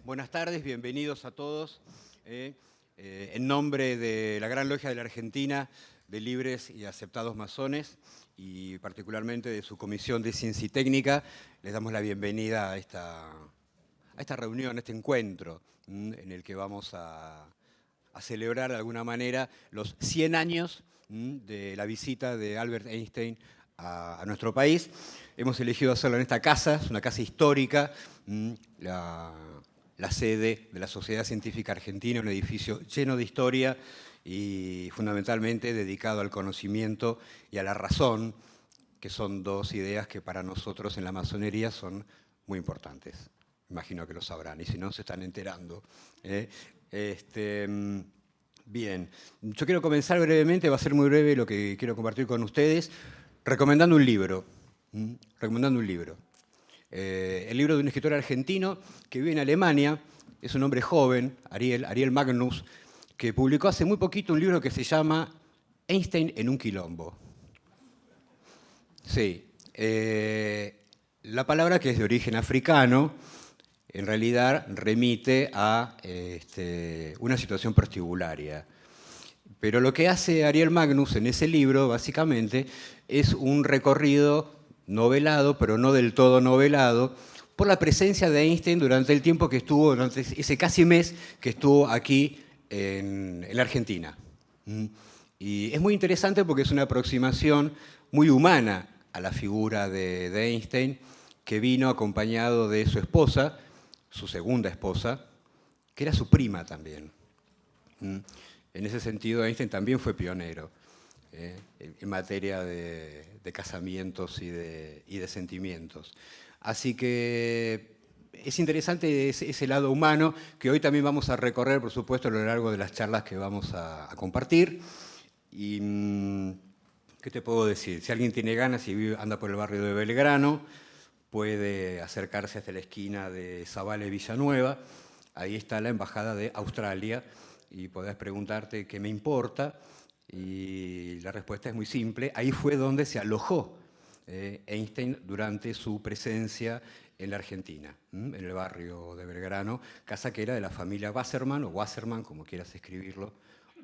Buenas tardes, bienvenidos a todos. En nombre de la Gran Logia de la Argentina, de Libres y Aceptados Masones, y particularmente de su Comisión de Ciencia y Técnica, les damos la bienvenida a esta reunión, a este encuentro, en el que vamos a celebrar de alguna manera los 100 años de la visita de Albert Einstein a nuestro país. Hemos elegido hacerlo en esta casa, es una casa histórica, la sede de la Sociedad Científica Argentina, un edificio lleno de historia y fundamentalmente dedicado al conocimiento y a la razón, que son dos ideas que para nosotros en la masonería son muy importantes. Imagino que lo sabrán, y si no, se están enterando. Bien, yo quiero comenzar brevemente, va a ser muy breve lo que quiero compartir con ustedes, recomendando un libro. El libro de un escritor argentino que vive en Alemania, es un hombre joven, Ariel Magnus, que publicó hace muy poquito un libro que se llama Einstein en un quilombo. Sí, la palabra, que es de origen africano, en realidad remite a una situación prostibularia. Pero lo que hace Ariel Magnus en ese libro, básicamente, es un recorrido novelado, pero no del todo novelado, por la presencia de Einstein durante el tiempo que estuvo, durante ese casi mes que estuvo aquí en la Argentina. Y es muy interesante porque es una aproximación muy humana a la figura de Einstein, que vino acompañado de su esposa, su segunda esposa, que era su prima también. En ese sentido, Einstein también fue pionero en materia de casamientos y de sentimientos. Así que es interesante ese lado humano que hoy también vamos a recorrer, por supuesto, a lo largo de las charlas que vamos a compartir. Y, ¿qué te puedo decir? Si alguien tiene ganas y anda por el barrio de Belgrano, puede acercarse hasta la esquina de Zabala y Villanueva. Ahí está la Embajada de Australia y podés preguntarte qué me importa. Y la respuesta es muy simple. Ahí fue donde se alojó Einstein durante su presencia en la Argentina, en el barrio de Belgrano, casa que era de la familia Wasserman, o Wasserman, como quieras escribirlo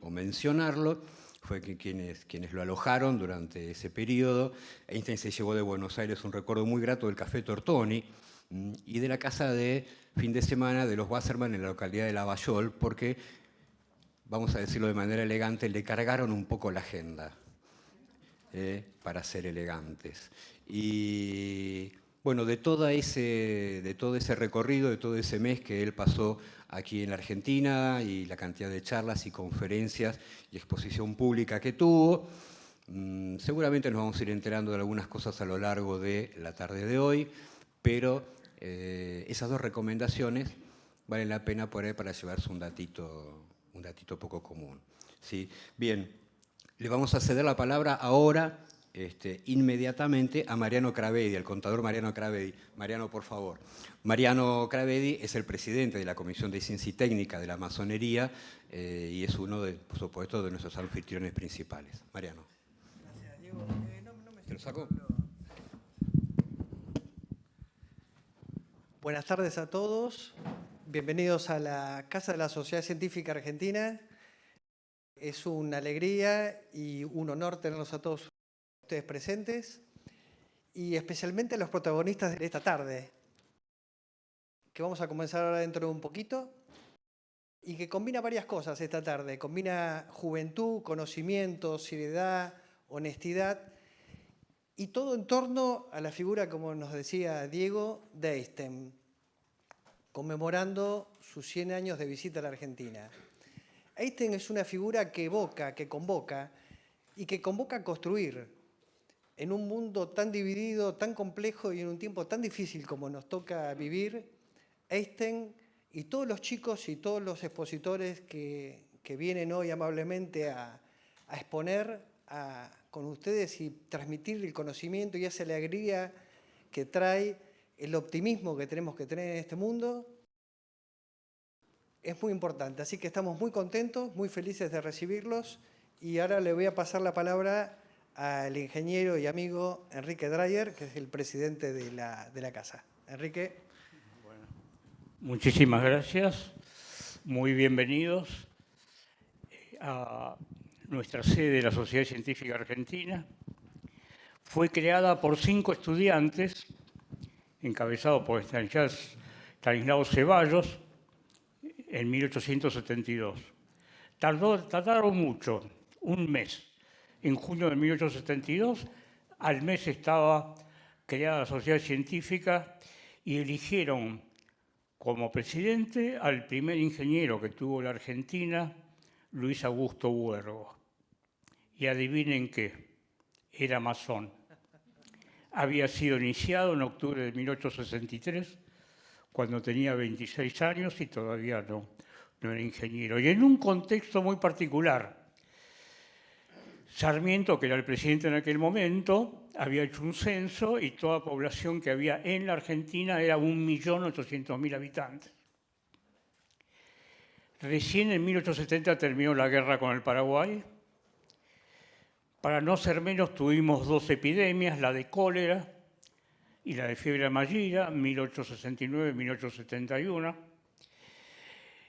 o mencionarlo. Fue quienes lo alojaron durante ese periodo. Einstein se llevó de Buenos Aires un recuerdo muy grato del Café Tortoni y de la casa de fin de semana de los Wasserman en la localidad de Lavallol, porque, vamos a decirlo de manera elegante, le cargaron un poco la agenda para ser elegantes. Y bueno, de todo ese recorrido, de todo ese mes que él pasó aquí en la Argentina y la cantidad de charlas y conferencias y exposición pública que tuvo, seguramente nos vamos a ir enterando de algunas cosas a lo largo de la tarde de hoy, pero esas dos recomendaciones valen la pena por ahí para llevarse un datito poco común. ¿Sí? Bien, le vamos a ceder la palabra ahora, inmediatamente, a Mariano Cravedi, al contador Mariano Cravedi. Mariano, por favor. Mariano Cravedi es el presidente de la Comisión de Ciencia y Técnica de la Masonería y es uno, por supuesto, de nuestros anfitriones principales. Mariano. Gracias, Diego. ¿Te lo saco? Buenas tardes a todos. Bienvenidos a la Casa de la Sociedad Científica Argentina. Es una alegría y un honor tenerlos a todos ustedes presentes y especialmente a los protagonistas de esta tarde, que vamos a comenzar ahora dentro de un poquito y que combina varias cosas esta tarde. Combina juventud, conocimiento, seriedad, honestidad y todo en torno a la figura, como nos decía Diego, de Einstein, conmemorando sus 100 años de visita a la Argentina. Einstein es una figura que evoca, que convoca y que convoca a construir en un mundo tan dividido, tan complejo y en un tiempo tan difícil como nos toca vivir. Einstein y todos los chicos y todos los expositores que vienen hoy amablemente a exponer con ustedes y transmitir el conocimiento y esa alegría que trae el optimismo que tenemos que tener en este mundo, es muy importante. Así que estamos muy contentos, muy felices de recibirlos y ahora le voy a pasar la palabra al ingeniero y amigo Enrique Dreyer, que es el presidente de la casa. Enrique. Bueno, Muchísimas gracias. Muy bienvenidos a nuestra sede de la Sociedad Científica Argentina. Fue creada por 5 estudiantes, encabezados por Stanislao Ceballos, en 1872. Tardaron mucho, un mes. En junio de 1872, al mes estaba creada la Sociedad Científica y eligieron como presidente al primer ingeniero que tuvo la Argentina, Luis Augusto Huergo. Y adivinen qué, era masón. Había sido iniciado en octubre de 1863, cuando tenía 26 años y todavía no era ingeniero. Y en un contexto muy particular. Sarmiento, que era el presidente en aquel momento, había hecho un censo y toda la población que había en la Argentina era 1.800.000 habitantes. Recién en 1870 terminó la guerra con el Paraguay. Para no ser menos, tuvimos 2 epidemias, la de cólera y la de fiebre amarilla, 1869 y 1871.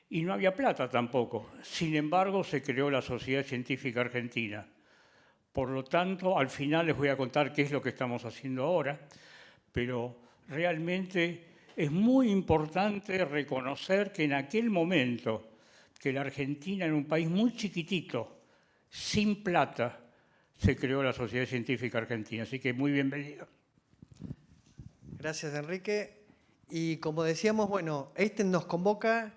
Y no había plata tampoco. Sin embargo, se creó la Sociedad Científica Argentina. Por lo tanto, al final les voy a contar qué es lo que estamos haciendo ahora, pero realmente es muy importante reconocer que en aquel momento, que la Argentina era un país muy chiquitito, sin plata, se creó la Sociedad Científica Argentina. Así que muy bienvenido. Gracias, Enrique. Y como decíamos, bueno, nos convoca,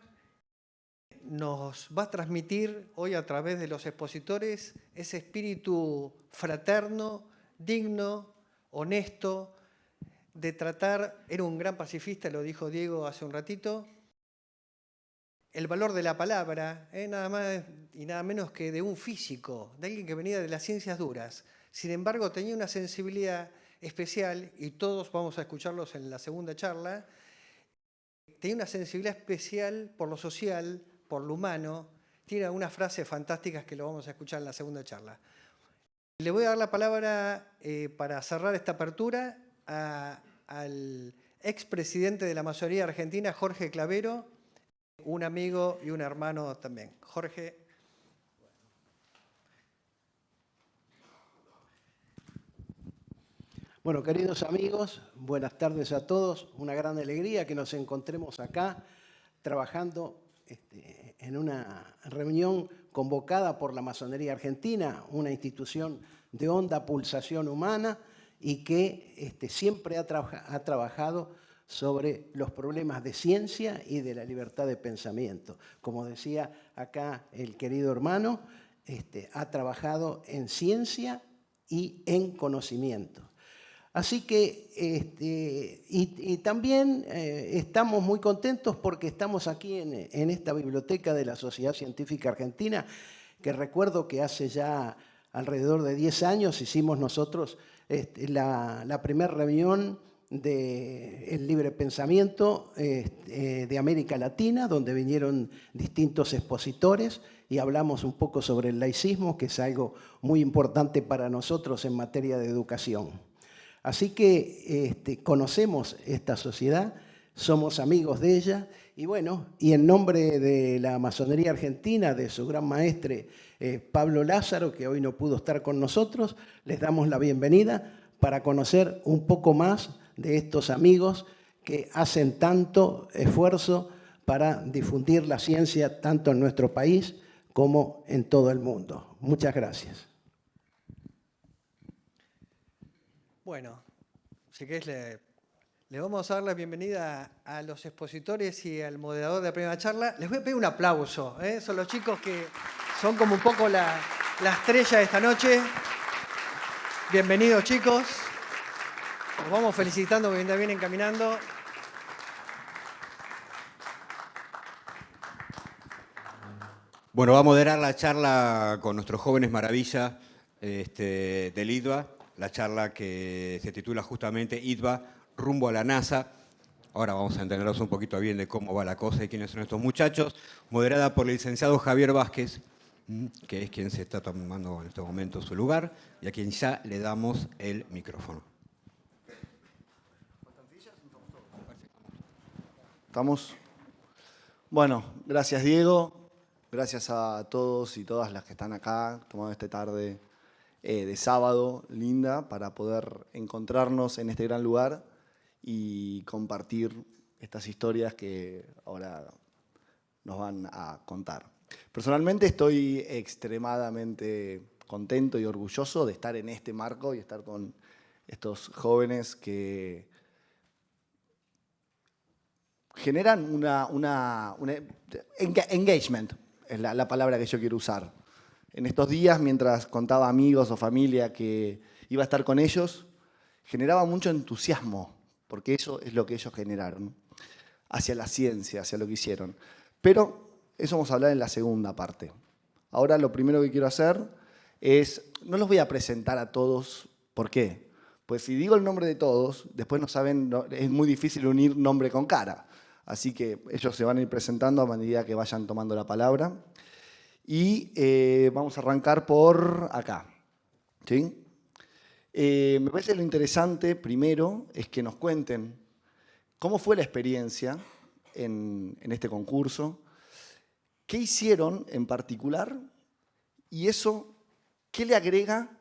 nos va a transmitir hoy a través de los expositores ese espíritu fraterno, digno, honesto, de tratar, era un gran pacifista, lo dijo Diego hace un ratito, el valor de la palabra, nada más y nada menos que de un físico, de alguien que venía de las ciencias duras. Sin embargo, tenía una sensibilidad especial, y todos vamos a escucharlos en la segunda charla, tenía una sensibilidad especial por lo social, por lo humano. Tiene algunas frases fantásticas que lo vamos a escuchar en la segunda charla. Le voy a dar la palabra para cerrar esta apertura al expresidente de la Masonería Argentina, Jorge Clavero, un amigo y un hermano también. Jorge. Bueno, queridos amigos, buenas tardes a todos. Una gran alegría que nos encontremos acá trabajando en una reunión convocada por la Masonería Argentina, una institución de honda pulsación humana y que siempre ha trabajado sobre los problemas de ciencia y de la libertad de pensamiento. Como decía acá el querido hermano, ha trabajado en ciencia y en conocimiento. Así que, y también estamos muy contentos porque estamos aquí en esta biblioteca de la Sociedad Científica Argentina, que recuerdo que hace ya alrededor de 10 años hicimos nosotros la primera reunión del libre pensamiento de América Latina, donde vinieron distintos expositores y hablamos un poco sobre el laicismo, que es algo muy importante para nosotros en materia de educación. Así que conocemos esta sociedad, somos amigos de ella y bueno, y en nombre de la Masonería Argentina, de su gran maestre Pablo Lázaro, que hoy no pudo estar con nosotros, les damos la bienvenida para conocer un poco más de estos amigos que hacen tanto esfuerzo para difundir la ciencia tanto en nuestro país como en todo el mundo. Muchas gracias. Bueno, si querés, le vamos a dar la bienvenida a los expositores y al moderador de la primera charla. Les voy a pedir un aplauso, son los chicos que son como un poco la estrella de esta noche. Bienvenidos, chicos. Nos vamos felicitando que vienen caminando. Bueno, va a moderar la charla con nuestros jóvenes maravilla del IDVA, la charla que se titula justamente IDVA, rumbo a la NASA. Ahora vamos a entenderlos un poquito bien de cómo va la cosa y quiénes son estos muchachos. Moderada por el licenciado Javier Vázquez, que es quien se está tomando en este momento su lugar y a quien ya le damos el micrófono. ¿Estamos? Bueno, gracias Diego, gracias a todos y todas las que están acá, tomando esta tarde de sábado linda para poder encontrarnos en este gran lugar y compartir estas historias que ahora nos van a contar. Personalmente estoy extremadamente contento y orgulloso de estar en este marco y estar con estos jóvenes que generan engagement, es la palabra que yo quiero usar. En estos días, mientras contaba a amigos o familia que iba a estar con ellos, generaba mucho entusiasmo, porque eso es lo que ellos generaron, hacia la ciencia, hacia lo que hicieron. Pero eso vamos a hablar en la segunda parte. Ahora lo primero que quiero hacer es, no los voy a presentar a todos, ¿por qué? Pues si digo el nombre de todos, después no saben, es muy difícil unir nombre con cara. Así que ellos se van a ir presentando a medida que vayan tomando la palabra. Y vamos a arrancar por acá. ¿Sí? Me parece lo interesante, primero, es que nos cuenten cómo fue la experiencia en este concurso, qué hicieron en particular y eso, ¿qué le agrega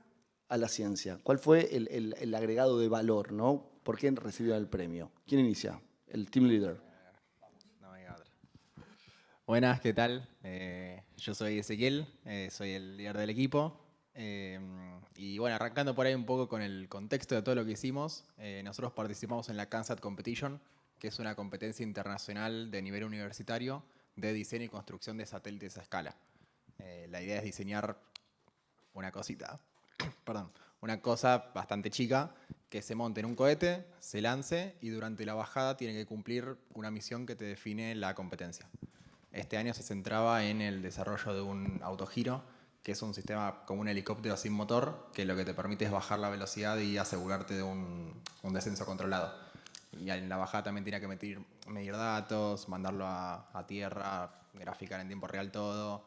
a la ciencia? ¿Cuál fue el agregado de valor, ¿no? ¿Por qué recibieron el premio? ¿Quién inicia? El team leader. No, venga, otra. Buenas, ¿qué tal? Yo soy Ezequiel, soy el líder del equipo. Y bueno, arrancando por ahí un poco con el contexto de todo lo que hicimos, nosotros participamos en la CANSAT Competition, que es una competencia internacional de nivel universitario de diseño y construcción de satélites a escala. La idea es diseñar una cosita, perdón, una cosa bastante chica que se monte en un cohete, se lance y durante la bajada tiene que cumplir una misión que te define la competencia. Este año se centraba en el desarrollo de un autogiro, que es un sistema como un helicóptero sin motor, que lo que te permite es bajar la velocidad y asegurarte de un descenso controlado. Y en la bajada también tenía que medir datos, mandarlo a tierra, graficar en tiempo real todo.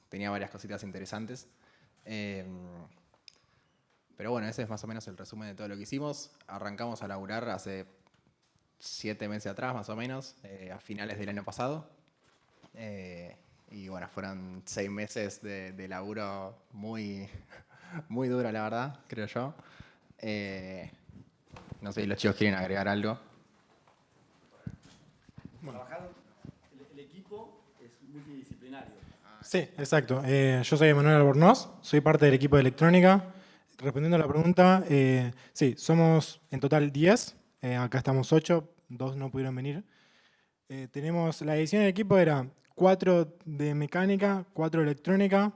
Tenía varias cositas interesantes. Pero bueno, ese es más o menos el resumen de todo lo que hicimos. Arrancamos a laburar hace 7 meses atrás, más o menos, a finales del año pasado. Y bueno, fueron 6 meses de laburo muy, muy duro, la verdad, creo yo. No sé si los chicos quieren agregar algo. El equipo es multidisciplinario. Sí, exacto. Yo soy Emanuel Albornoz, soy parte del equipo de electrónica. Respondiendo a la pregunta, sí, somos en total 10, acá estamos 8, 2 no pudieron venir. Tenemos, la edición del equipo era 4 de mecánica, 4 de electrónica.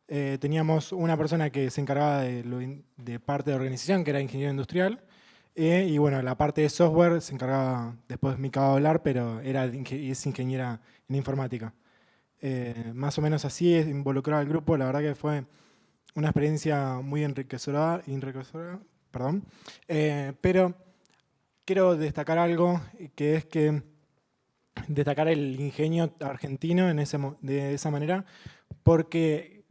Teníamos una persona que se encargaba de parte de organización, que era ingeniero industrial. Y bueno, la parte de software se encargaba, después Mica va a hablar, pero es ingeniera en informática. Más o menos así es involucrado al grupo. La verdad que fue una experiencia muy enriquecedora, perdón. Pero quiero destacar algo, que es que destacar el ingenio argentino de esa manera, porque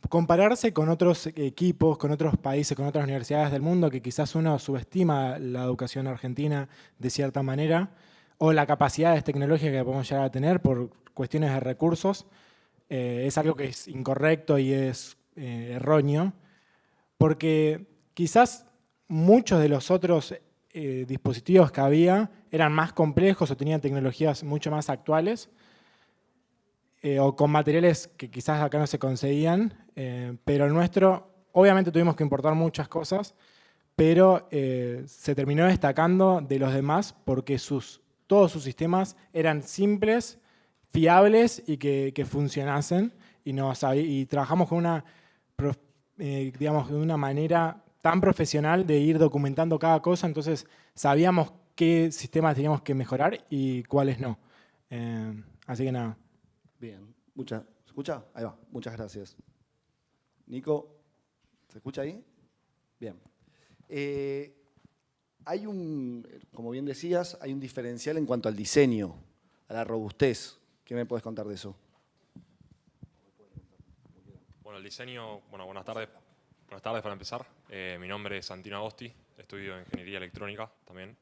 compararse con otros equipos, con otros países, con otras universidades del mundo, que quizás uno subestima la educación argentina de cierta manera, o la capacidad tecnológica que podemos llegar a tener por cuestiones de recursos, es algo que es incorrecto y es erróneo, porque quizás muchos de los otros dispositivos que había eran más complejos o tenían tecnologías mucho más actuales, o con materiales que quizás acá no se conseguían, pero el nuestro, obviamente tuvimos que importar muchas cosas, pero se terminó destacando de los demás porque todos sus sistemas eran simples, fiables y que funcionasen, y trabajamos con digamos, de una manera tan profesional de ir documentando cada cosa, entonces sabíamos qué sistemas teníamos que mejorar y cuáles no. Así que nada. Bien, ¿se escucha? Ahí va, muchas gracias. Nico, ¿se escucha ahí? Bien. Como bien decías, hay un diferencial en cuanto al diseño, a la robustez. ¿Qué me puedes contar de eso? Bueno, el diseño, buenas tardes. Buenas tardes para empezar. Mi nombre es Santino Agosti, estudio Ingeniería Electrónica también.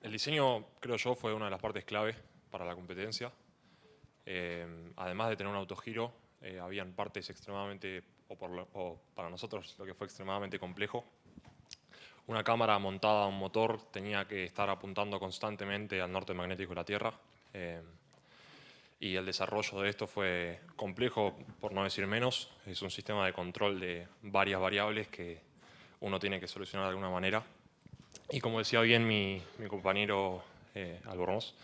El diseño, creo yo, fue una de las partes clave para la competencia. Además de tener un autogiro, habían partes extremadamente, o para nosotros lo que fue extremadamente complejo. Una cámara montada a un motor tenía que estar apuntando constantemente al norte magnético de la Tierra. Y el desarrollo de esto fue complejo, por no decir menos. Es un sistema de control de varias variables que uno tiene que solucionar de alguna manera. Y como decía bien mi compañero Albornoz,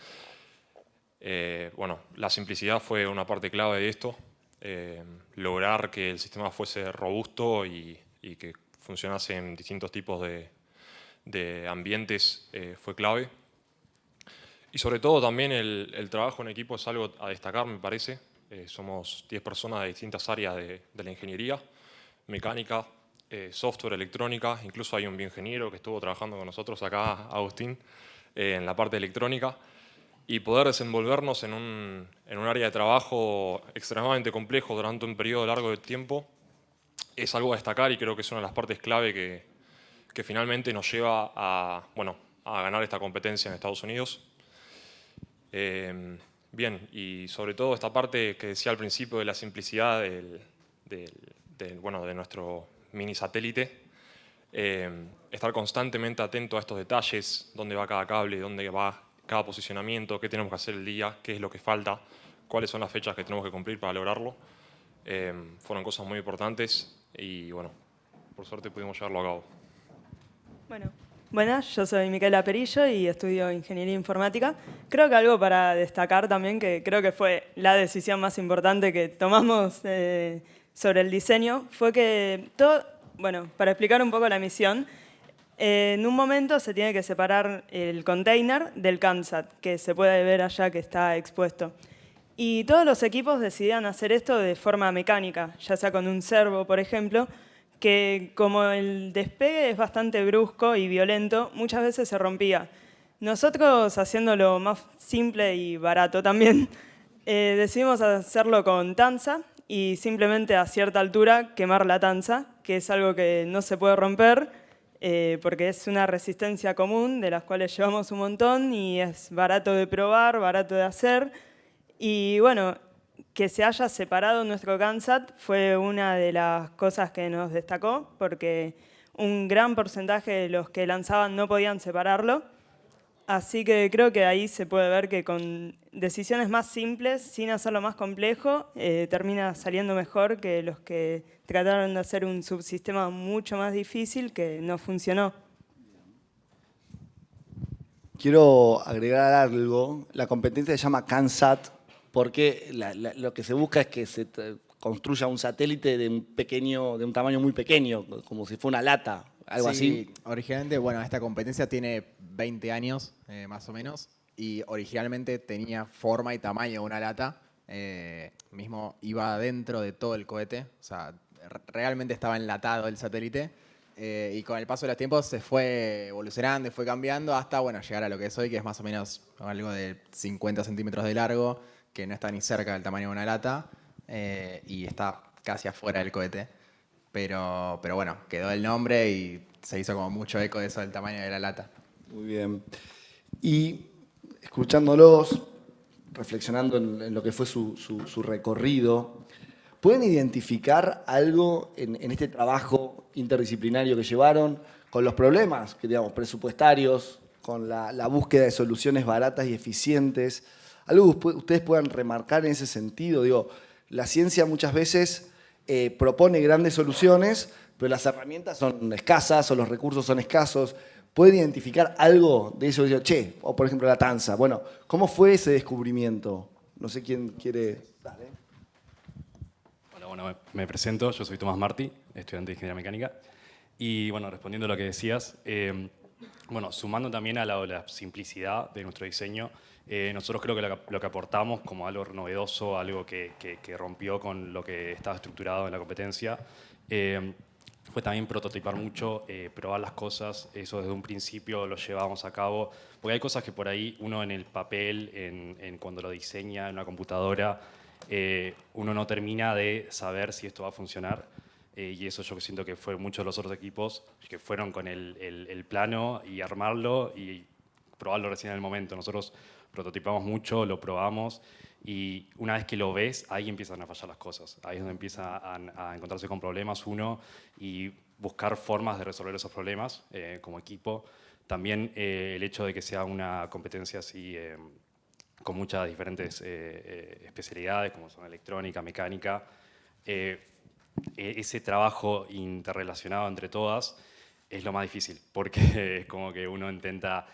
bueno, la simplicidad fue una parte clave de esto. Lograr que el sistema fuese robusto y que funcionase en distintos tipos de ambientes fue clave. Y sobre todo también el trabajo en equipo es algo a destacar, me parece. Somos 10 personas de distintas áreas de la ingeniería, mecánica, software, electrónica. Incluso hay un bioingeniero que estuvo trabajando con nosotros acá, Agustín, en la parte electrónica. Y poder desenvolvernos en un área de trabajo extremadamente complejo durante un periodo largo de tiempo es algo a destacar y creo que es una de las partes clave que finalmente nos lleva a ganar esta competencia en Estados Unidos. Bien, y sobre todo esta parte que decía al principio de la simplicidad de nuestro mini satélite, estar constantemente atento a estos detalles, dónde va cada cable, dónde va cada posicionamiento, qué tenemos que hacer el día, qué es lo que falta, cuáles son las fechas que tenemos que cumplir para lograrlo. Fueron cosas muy importantes y bueno, por suerte pudimos llevarlo a cabo. Bueno, buenas, yo soy Micaela Perillo y estudio Ingeniería Informática. Creo que algo para destacar también, que creo que fue la decisión más importante que tomamos sobre el diseño, fue que para explicar un poco la misión, en un momento se tiene que separar el container del CANSAT, que se puede ver allá que está expuesto. Y todos los equipos decidían hacer esto de forma mecánica, ya sea con un servo, por ejemplo, que como el despegue es bastante brusco y violento, muchas veces se rompía. Nosotros, haciéndolo más simple y barato también, decidimos hacerlo con tanza y simplemente a cierta altura quemar la tanza, que es algo que no se puede romper porque es una resistencia común de las cuales llevamos un montón y es barato de probar, barato de hacer. Y bueno, que se haya separado nuestro CANSAT fue una de las cosas que nos destacó, porque un gran porcentaje de los que lanzaban no podían separarlo. Así que creo que ahí se puede ver que con decisiones más simples, sin hacerlo más complejo, termina saliendo mejor que los que trataron de hacer un subsistema mucho más difícil que no funcionó. Quiero agregar algo. La competencia se llama CANSAT porque lo que se busca es que se construya un satélite de un tamaño muy pequeño, como si fuera una lata, algo así. Originalmente, bueno, esta competencia tiene 20 años, más o menos, y originalmente tenía forma y tamaño de una lata. Mismo iba dentro de todo el cohete, o sea, realmente estaba enlatado el satélite. Y con el paso de los tiempos se fue evolucionando y fue cambiando hasta llegar a lo que es hoy, que es más o menos algo de 50 centímetros de largo, que no está ni cerca del tamaño de una lata y está casi afuera del cohete. Pero bueno, quedó el nombre y se hizo como mucho eco de eso del tamaño de la lata. Muy bien. Y escuchándolos, reflexionando en lo que fue su recorrido, ¿pueden identificar algo en este trabajo interdisciplinario que llevaron con los problemas, que digamos, presupuestarios, con la búsqueda de soluciones baratas y eficientes? ¿Algo que ustedes puedan remarcar en ese sentido? Digo, la ciencia muchas veces propone grandes soluciones, pero las herramientas son escasas o los recursos son escasos. ¿Pueden identificar algo de eso? O por ejemplo la tanza. Bueno, ¿cómo fue ese descubrimiento? No sé quién quiere... Dale. Hola, bueno, me presento. Yo soy Tomás Martí, estudiante de Ingeniería Mecánica. Y bueno, respondiendo a lo que decías, sumando también a la simplicidad de nuestro diseño, nosotros creo que lo que aportamos como algo novedoso, algo que rompió con lo que estaba estructurado en la competencia, fue también prototipar mucho, probar las cosas. Eso desde un principio lo llevábamos a cabo, porque hay cosas que por ahí uno en el papel, cuando lo diseña en una computadora, uno no termina de saber si esto va a funcionar. Y eso yo siento que fue muchos de los otros equipos que fueron con el plano y armarlo y probarlo recién en el momento. Nosotros prototipamos mucho, lo probamos y una vez que lo ves, ahí empiezan a fallar las cosas. Ahí es donde empieza a encontrarse con problemas uno y buscar formas de resolver esos problemas como equipo. También el hecho de que sea una competencia así con muchas diferentes especialidades, como son electrónica, mecánica, ese trabajo interrelacionado entre todas es lo más difícil, porque es como que uno intenta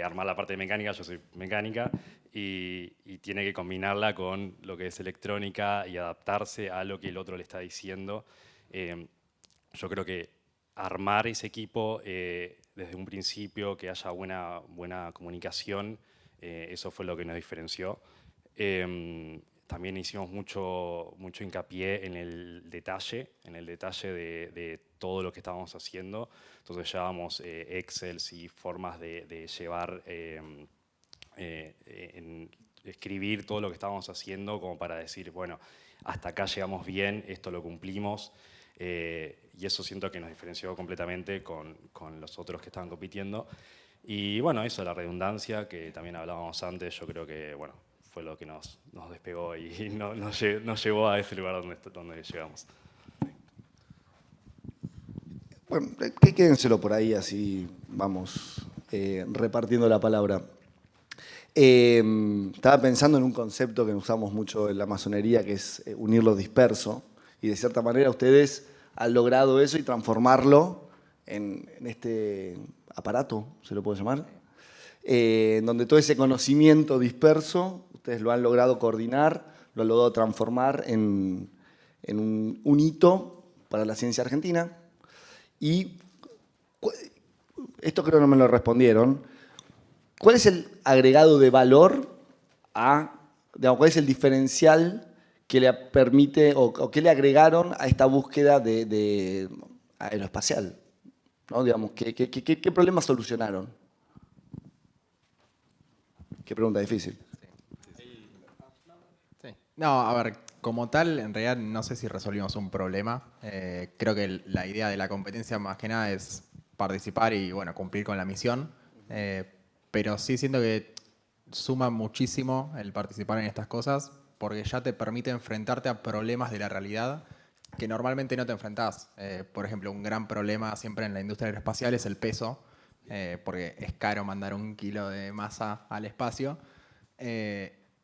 armar la parte de mecánica, yo soy mecánica, y tiene que combinarla con lo que es electrónica y adaptarse a lo que el otro le está diciendo. Yo creo que armar ese equipo desde un principio, que haya buena comunicación, eso fue lo que nos diferenció. También hicimos mucho hincapié en el detalle de todo lo que estábamos haciendo. Entonces llevábamos Excels y formas de llevar, escribir todo lo que estábamos haciendo como para decir, bueno, hasta acá llegamos bien, esto lo cumplimos. Y eso siento que nos diferenció completamente con los otros que estaban compitiendo. Y bueno, eso, la redundancia, que también hablábamos antes, yo creo que bueno, fue lo que nos despegó y nos llevó a ese lugar donde llegamos. Bueno, quédenselo por ahí, así vamos repartiendo la palabra. Estaba pensando en un concepto que usamos mucho en la masonería, que es unir lo disperso, y de cierta manera ustedes han logrado eso y transformarlo en este aparato, ¿se lo puede llamar? Donde todo ese conocimiento disperso, ustedes lo han logrado coordinar, lo han logrado transformar en un hito para la ciencia argentina. Y esto creo que no me lo respondieron. ¿Cuál es el agregado de valor digamos, cuál es el diferencial que le permite o qué le agregaron a esta búsqueda de aeroespacial? ¿No? Digamos, ¿qué problemas solucionaron? Qué pregunta difícil. Sí. No, a ver, como tal, en realidad no sé si resolvimos un problema. Creo que la idea de la competencia más que nada es participar y bueno, cumplir con la misión. Pero sí siento que suma muchísimo el participar en estas cosas porque ya te permite enfrentarte a problemas de la realidad que normalmente no te enfrentás. Por ejemplo, un gran problema siempre en la industria aeroespacial es el peso, porque es caro mandar 1 kilo de masa al espacio.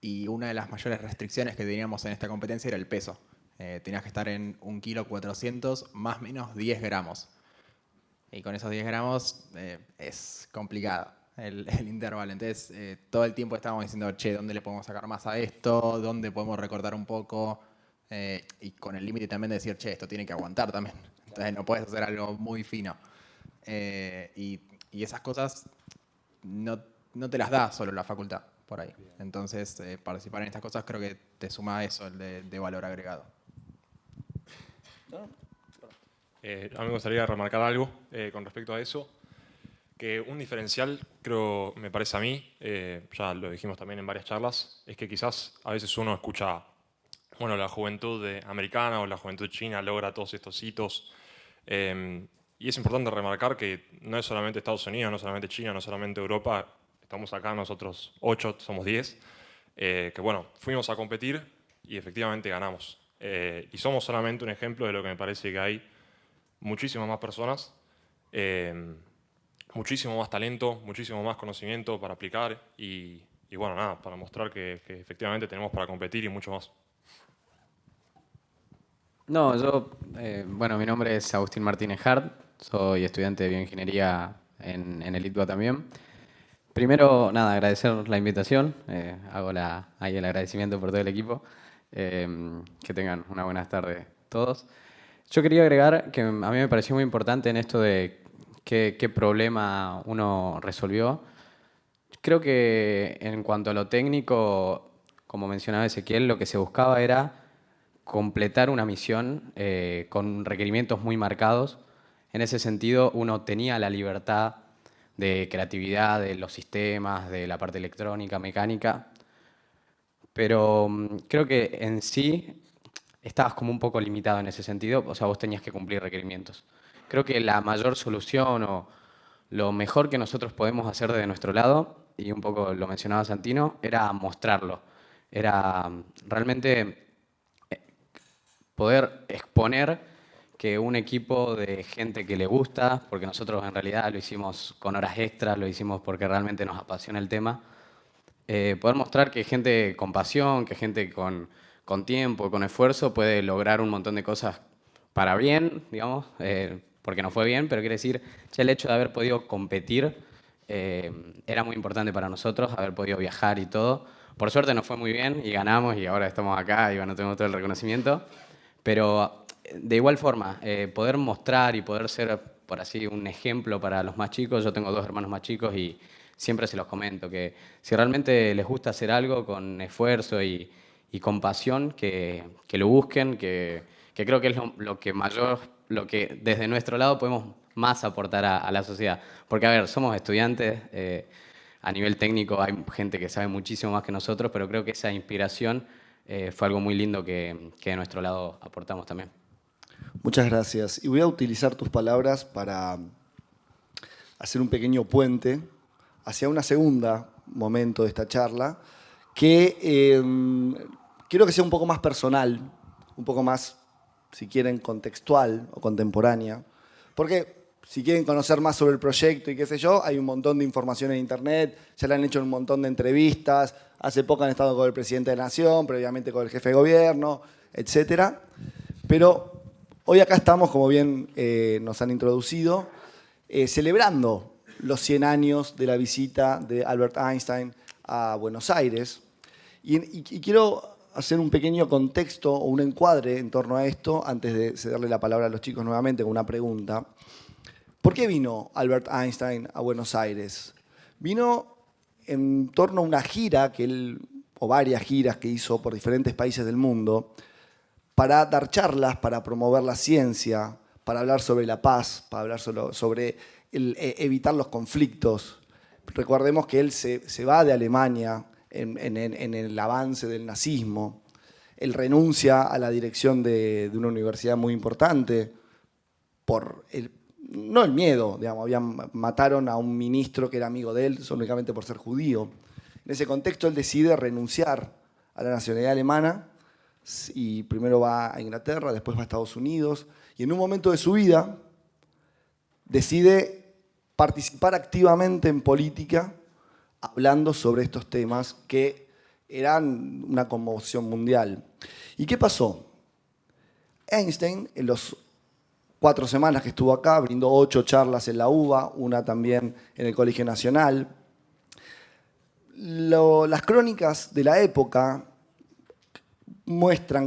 Y una de las mayores restricciones que teníamos en esta competencia era el peso. Tenías que estar en 1,4 kg más o menos 10 gramos. Y con esos 10 gramos es complicado el intervalo. Entonces, todo el tiempo estábamos diciendo, che, ¿dónde le podemos sacar más a esto? ¿Dónde podemos recortar un poco? Y con el límite también de decir, che, esto tiene que aguantar también. Entonces, no puedes hacer algo muy fino. Y esas cosas no te las da solo la facultad por ahí. Entonces, participar en estas cosas creo que te suma eso, el de valor agregado. A mí me gustaría remarcar algo con respecto a eso, que un diferencial, creo, me parece a mí, ya lo dijimos también en varias charlas, es que quizás a veces uno escucha, bueno, la juventud americana o la juventud china logra todos estos hitos, y es importante remarcar que no es solamente Estados Unidos, no solamente China, no solamente Europa, estamos acá nosotros 8, somos 10, que bueno, fuimos a competir y efectivamente ganamos. Y somos solamente un ejemplo de lo que me parece que hay muchísimas más personas, muchísimo más talento, muchísimo más conocimiento para aplicar y bueno, nada, para mostrar que efectivamente tenemos para competir y mucho más. No, bueno, mi nombre es Agustín Martínez Hart, soy estudiante de bioingeniería en el ITBA también. Primero, nada, agradecer la invitación, hago ahí el agradecimiento por todo el equipo, que tengan una buena tarde todos. Yo quería agregar que a mí me pareció muy importante en esto de qué problema uno resolvió. Creo que en cuanto a lo técnico, como mencionaba Ezequiel, lo que se buscaba era completar una misión con requerimientos muy marcados. En ese sentido, uno tenía la libertad de creatividad de los sistemas, de la parte electrónica, mecánica, pero creo que en sí estabas como un poco limitado en ese sentido, o sea, vos tenías que cumplir requerimientos. Creo que la mayor solución o lo mejor que nosotros podemos hacer desde nuestro lado y un poco lo mencionaba Santino, era mostrarlo. Era realmente poder exponer que un equipo de gente que le gusta, porque nosotros en realidad lo hicimos con horas extras, lo hicimos porque realmente nos apasiona el tema, poder mostrar que gente con pasión, que gente con tiempo, con esfuerzo, puede lograr un montón de cosas para bien, digamos, porque no fue bien, pero quiere decir, ya el hecho de haber podido competir era muy importante para nosotros, haber podido viajar y todo. Por suerte nos fue muy bien y ganamos y ahora estamos acá y bueno, tenemos todo el reconocimiento. Pero de igual forma, poder mostrar y poder ser, por así, un ejemplo para los más chicos. Yo tengo 2 hermanos más chicos y siempre se los comento que si realmente les gusta hacer algo con esfuerzo y con pasión, que lo busquen, que creo que es lo que mayor, lo que desde nuestro lado podemos más aportar a la sociedad. Porque, a ver, somos estudiantes, a nivel técnico hay gente que sabe muchísimo más que nosotros, pero creo que esa inspiración fue algo muy lindo que de nuestro lado aportamos también. Muchas gracias. Y voy a utilizar tus palabras para hacer un pequeño puente hacia una segunda momento de esta charla, que quiero que sea un poco más personal, un poco más, si quieren, contextual o contemporánea, porque si quieren conocer más sobre el proyecto y qué sé yo, hay un montón de información en internet, ya le han hecho un montón de entrevistas, hace poco han estado con el presidente de la Nación, previamente con el jefe de gobierno, etc. Pero hoy acá estamos, como bien nos han introducido, celebrando los 100 años de la visita de Albert Einstein a Buenos Aires. Y quiero hacer un pequeño contexto o un encuadre en torno a esto, antes de cederle la palabra a los chicos nuevamente con una pregunta. ¿Por qué vino Albert Einstein a Buenos Aires? Vino en torno a una gira que él, o varias giras que hizo por diferentes países del mundo, para dar charlas, para promover la ciencia, para hablar sobre la paz, para hablar sobre evitar los conflictos. Recordemos que él se va de Alemania en el avance del nazismo. Él renuncia a la dirección de una universidad muy importante por no el miedo, digamos, mataron a un ministro que era amigo de él únicamente por ser judío. En ese contexto él decide renunciar a la nacionalidad alemana y primero va a Inglaterra, después va a Estados Unidos y en un momento de su vida decide participar activamente en política hablando sobre estos temas que eran una conmoción mundial. ¿Y qué pasó? Einstein, en los 4 semanas que estuvo acá, brindó 8 charlas en la UBA, una también en el Colegio Nacional. Las crónicas de la época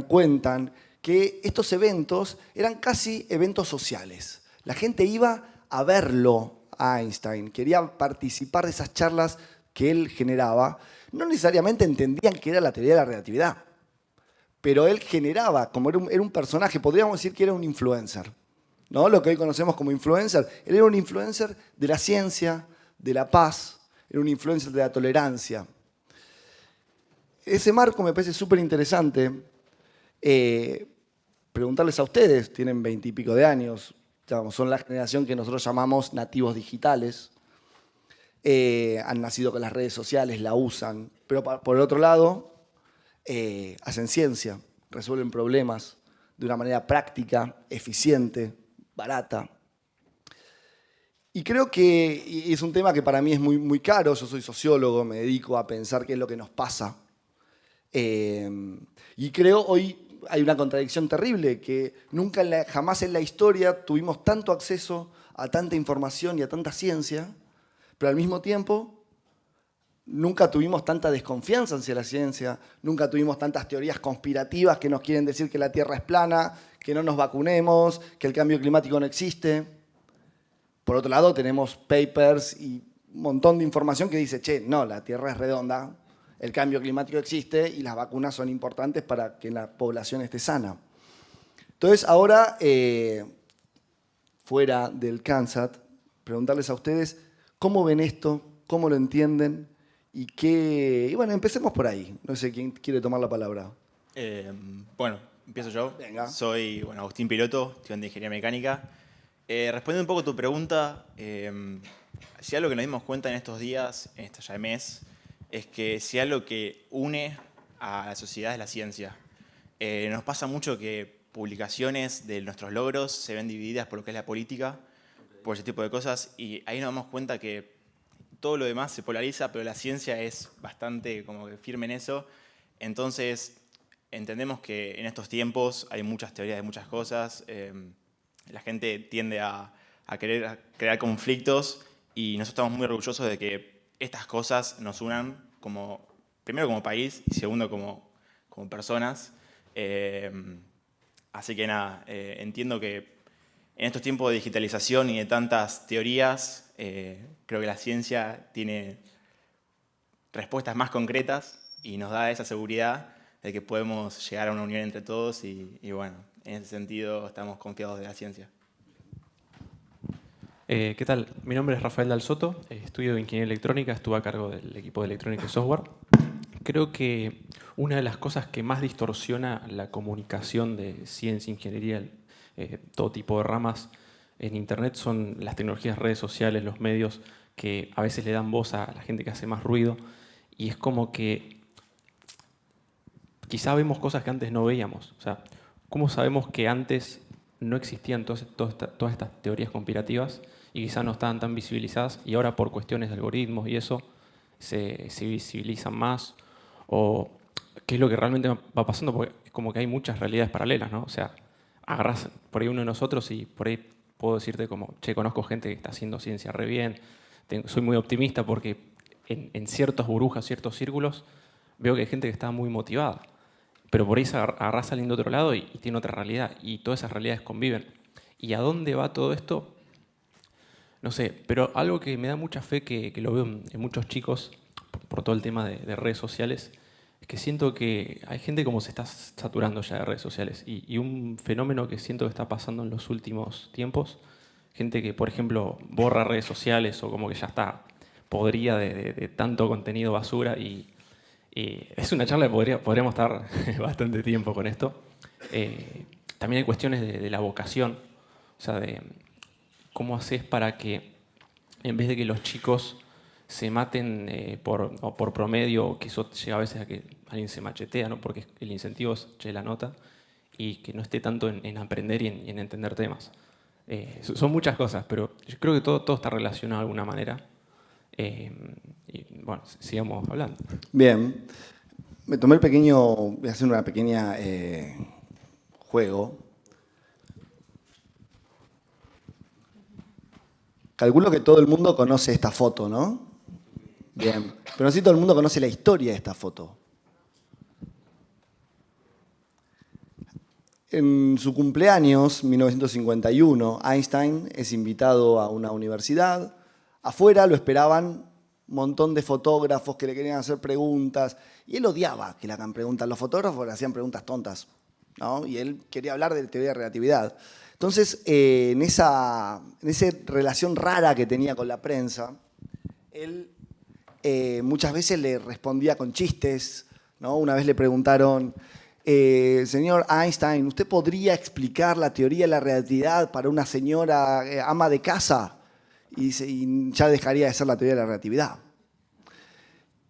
cuentan que estos eventos eran casi eventos sociales. La gente iba a verlo a Einstein, quería participar de esas charlas que él generaba. No necesariamente entendían qué era la teoría de la relatividad, pero él generaba, como era un personaje, podríamos decir que era un influencer, ¿no? Lo que hoy conocemos como influencer. Él era un influencer de la ciencia, de la paz, era un influencer de la tolerancia. Ese marco me parece súper interesante. Preguntarles a ustedes, tienen 20 y pico de años, son la generación que nosotros llamamos nativos digitales. Han nacido con las redes sociales, la usan, pero por el otro lado, hacen ciencia, resuelven problemas de una manera práctica, eficiente, barata. Y creo que es un tema que para mí es muy, muy caro. Yo soy sociólogo, me dedico a pensar qué es lo que nos pasa. Y creo hoy hay una contradicción terrible, que jamás en la historia tuvimos tanto acceso a tanta información y a tanta ciencia, pero al mismo tiempo nunca tuvimos tanta desconfianza hacia la ciencia, nunca tuvimos tantas teorías conspirativas que nos quieren decir que la Tierra es plana, que no nos vacunemos, que el cambio climático no existe. Por otro lado, tenemos papers y un montón de información que dice, che, no, la Tierra es redonda, el cambio climático existe y las vacunas son importantes para que la población esté sana. Entonces, ahora, fuera del CANSAT, preguntarles a ustedes cómo ven esto, cómo lo entienden y bueno, empecemos por ahí. No sé quién quiere tomar la palabra. Bueno, empiezo yo. Venga. Soy Agustín Piloto, estudiante de Ingeniería Mecánica. Respondiendo un poco a tu pregunta, si algo que nos dimos cuenta en estos días, en este ya mes, es que si algo que une a la sociedad es la ciencia. Nos pasa mucho que publicaciones de nuestros logros se ven divididas por lo que es la política, por ese tipo de cosas, y ahí nos damos cuenta que todo lo demás se polariza, pero la ciencia es bastante como que firme en eso. Entonces, entendemos que en estos tiempos hay muchas teorías de muchas cosas, la gente tiende a querer crear conflictos y nosotros estamos muy orgullosos de que estas cosas nos unan primero como país y segundo como personas. Así que nada, entiendo que en estos tiempos de digitalización y de tantas teorías, creo que la ciencia tiene respuestas más concretas y nos da esa seguridad de que podemos llegar a una unión entre todos y bueno, en ese sentido estamos confiados de la ciencia. ¿Qué tal? Mi nombre es Rafael Dal Soto, estudio Ingeniería Electrónica, estuve a cargo del equipo de electrónica y software. Creo que una de las cosas que más distorsiona la comunicación de ciencia, ingeniería, todo tipo de ramas en Internet son las tecnologías, redes sociales, los medios que a veces le dan voz a la gente que hace más ruido y es como que quizá vemos cosas que antes no veíamos. O sea, ¿cómo sabemos que antes no existían todas estas teorías conspirativas y quizá no estaban tan visibilizadas y ahora por cuestiones de algoritmos y eso se visibilizan más? ¿O qué es lo que realmente va pasando? Porque es como que hay muchas realidades paralelas, ¿no? O sea, agarras por ahí uno de nosotros y por ahí puedo decirte como, che, conozco gente que está haciendo ciencia re bien, soy muy optimista porque en ciertas burbujas, ciertos círculos, veo que hay gente que está muy motivada. Pero por ahí agarrás a alguien de otro lado y tiene otra realidad y todas esas realidades conviven. ¿Y a dónde va todo esto? No sé, pero algo que me da mucha fe, que lo veo en muchos chicos, por todo el tema de redes sociales, es que siento que hay gente como se está saturando ya de redes sociales. Y un fenómeno que siento que está pasando en los últimos tiempos, gente que, por ejemplo, borra redes sociales o como que ya está podrida de tanto contenido basura y es una charla que podríamos estar bastante tiempo con esto. También hay cuestiones de la vocación, o sea, de cómo haces para que en vez de que los chicos se maten por promedio, que eso llega a veces a que alguien se machetea, ¿no? Porque el incentivo es la nota, y que no esté tanto en aprender y en entender temas. Son muchas cosas, pero yo creo que todo está relacionado de alguna manera. Y bueno, sigamos hablando. Bien. Me tomé voy a hacer una pequeña juego. Calculo que todo el mundo conoce esta foto, ¿no? Bien. Pero no sé si todo el mundo conoce la historia de esta foto. En su cumpleaños, 1951, Einstein es invitado a una universidad. Afuera lo esperaban un montón de fotógrafos que le querían hacer preguntas. Y él odiaba que le hagan preguntas. Los fotógrafos le hacían preguntas tontas, ¿no? Y él quería hablar de teoría de relatividad. Entonces, en esa relación rara que tenía con la prensa, él muchas veces le respondía con chistes, ¿no? Una vez le preguntaron, señor Einstein, ¿usted podría explicar la teoría de la relatividad para una señora ama de casa? Y ya dejaría de ser la teoría de la relatividad.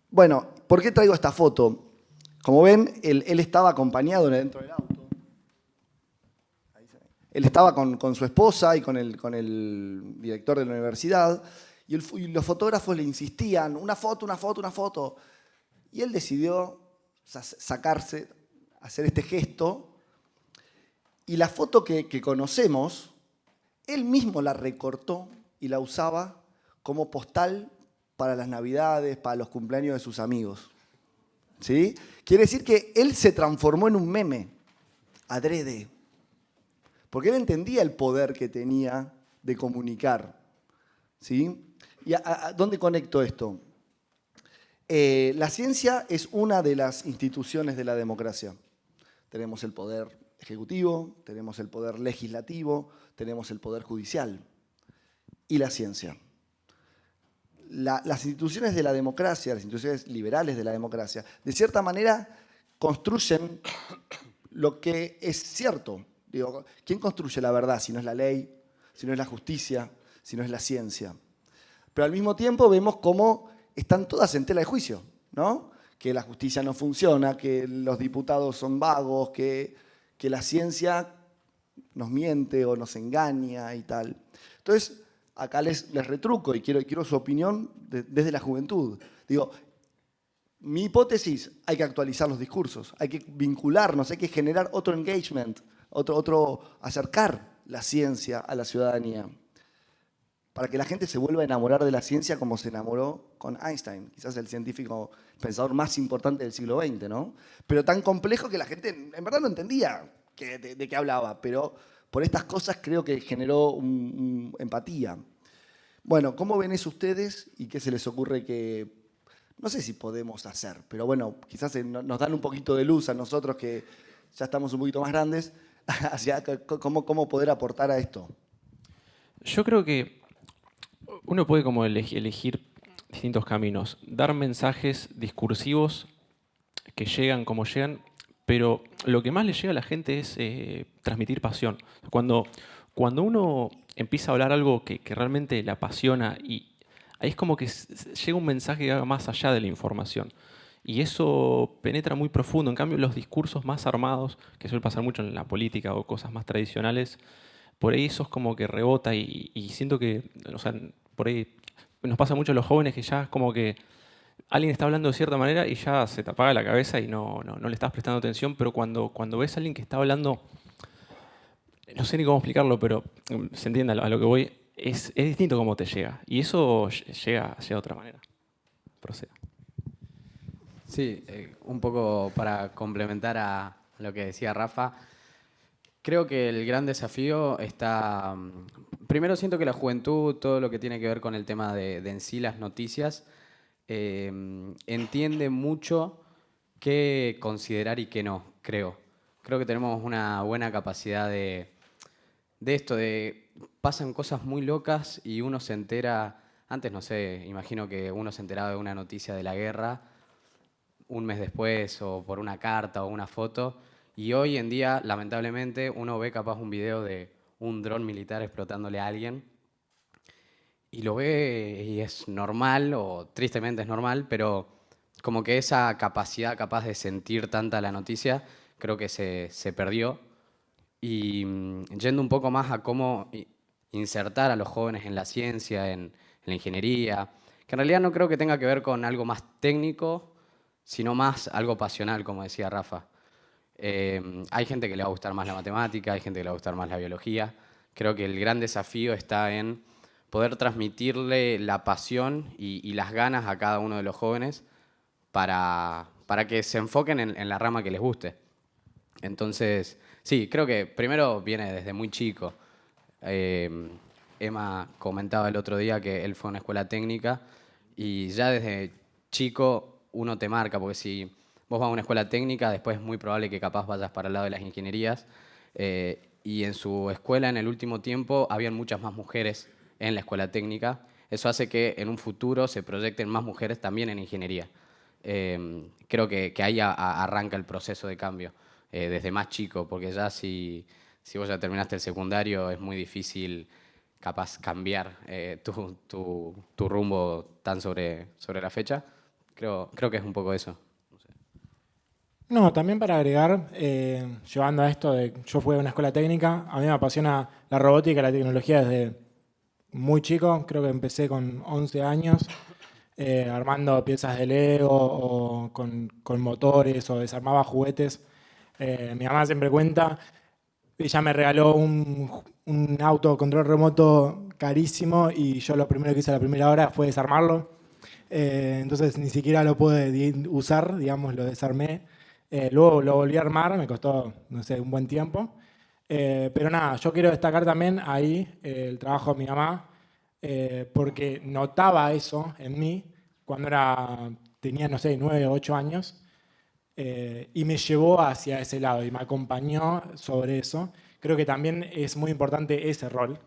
Bueno, ¿por qué traigo esta foto? Como ven, él estaba acompañado dentro del auto. Él estaba con su esposa y con el director de la universidad, y los fotógrafos le insistían, una foto, una foto, una foto. Y él decidió hacer este gesto, y la foto que conocemos, él mismo la recortó y la usaba como postal para las Navidades, para los cumpleaños de sus amigos. ¿Sí? Quiere decir que él se transformó en un meme, adrede, porque él entendía el poder que tenía de comunicar. ¿Sí? ¿Y a dónde conecto esto? La ciencia es una de las instituciones de la democracia. Tenemos el poder ejecutivo, tenemos el poder legislativo, tenemos el poder judicial. Y la ciencia. Las instituciones de la democracia, las instituciones liberales de la democracia, de cierta manera construyen lo que es cierto. Digo, ¿quién construye la verdad si no es la ley, si no es la justicia, si no es la ciencia? pero al mismo tiempo vemos cómo están todas en tela de juicio, ¿no? Que la justicia no funciona, que los diputados son vagos, que la ciencia nos miente o nos engaña y tal. Entonces, acá les retruco y quiero su opinión desde la juventud. Digo, mi hipótesis, hay que actualizar los discursos, hay que vincularnos, hay que generar otro engagement, acercar la ciencia a la ciudadanía, para que la gente se vuelva a enamorar de la ciencia como se enamoró con Einstein, quizás el científico pensador más importante del siglo XX, ¿no? Pero tan complejo que la gente en verdad no entendía de qué hablaba, pero por estas cosas creo que generó empatía. Bueno, ¿cómo ven eso ustedes y qué se les ocurre que, no sé si podemos hacer, pero bueno, quizás nos dan un poquito de luz a nosotros que ya estamos un poquito más grandes, hacia cómo poder aportar a esto? Yo creo que uno puede como elegir distintos caminos, dar mensajes discursivos que llegan como llegan, pero lo que más le llega a la gente es transmitir pasión. Cuando uno empieza a hablar algo que realmente le apasiona, y ahí es como que llega un mensaje que va más allá de la información. Y eso penetra muy profundo. En cambio, los discursos más armados, que suele pasar mucho en la política o cosas más tradicionales, por ahí eso es como que rebota y siento que, o sea, por ahí nos pasa mucho a los jóvenes que ya es como que alguien está hablando de cierta manera y ya se te apaga la cabeza y no le estás prestando atención, pero cuando ves a alguien que está hablando, no sé ni cómo explicarlo, pero se entiende a lo que voy, es distinto cómo te llega. Y eso llega de otra manera. Proceda. Sí, un poco para complementar a lo que decía Rafa, creo que el gran desafío está... Primero siento que la juventud, todo lo que tiene que ver con el tema de en sí las noticias, entiende mucho qué considerar y qué no, creo. Creo que tenemos una buena capacidad de esto, pasan cosas muy locas y uno se entera, antes no sé, imagino que uno se enteraba de una noticia de la guerra un mes después o por una carta o una foto, y hoy en día, lamentablemente, uno ve capaz un video de un dron militar explotándole a alguien y lo ve y es normal, o tristemente es normal, pero como que esa capacidad capaz de sentir tanta la noticia, creo que se perdió. Y yendo un poco más a cómo insertar a los jóvenes en la ciencia, en la ingeniería, que en realidad no creo que tenga que ver con algo más técnico, sino más algo pasional, como decía Rafa. Hay gente que le va a gustar más la matemática, hay gente que le va a gustar más la biología. Creo que el gran desafío está en poder transmitirle la pasión y las ganas a cada uno de los jóvenes para que se enfoquen en la rama que les guste. Entonces, sí, creo que primero viene desde muy chico. Emma comentaba el otro día que él fue a una escuela técnica y ya desde chico uno te marca, porque si vos vas a una escuela técnica, después es muy probable que capaz vayas para el lado de las ingenierías. Y en su escuela, en el último tiempo, habían muchas más mujeres en la escuela técnica. Eso hace que en un futuro se proyecten más mujeres también en ingeniería. Creo que ahí arranca el proceso de cambio, desde más chico, porque ya si vos ya terminaste el secundario es muy difícil capaz cambiar tu rumbo tan sobre la fecha. Creo que es un poco eso. No, también para agregar, llevando a esto de yo fui a una escuela técnica, a mí me apasiona la robótica y la tecnología desde muy chico, creo que empecé con 11 años, armando piezas de Lego o con motores o desarmaba juguetes. Mi mamá siempre cuenta, ella me regaló un auto control remoto carísimo y yo lo primero que hice a la primera hora fue desarmarlo. Entonces ni siquiera lo pude usar, digamos, lo desarmé. Luego lo volví a armar, me costó, no sé, un buen tiempo. Pero nada, yo quiero destacar también ahí el trabajo de mi mamá, porque notaba eso en mí cuando tenía, no sé, 9 o 8 años, y me llevó hacia ese lado y me acompañó sobre eso. Creo que también es muy importante ese rol,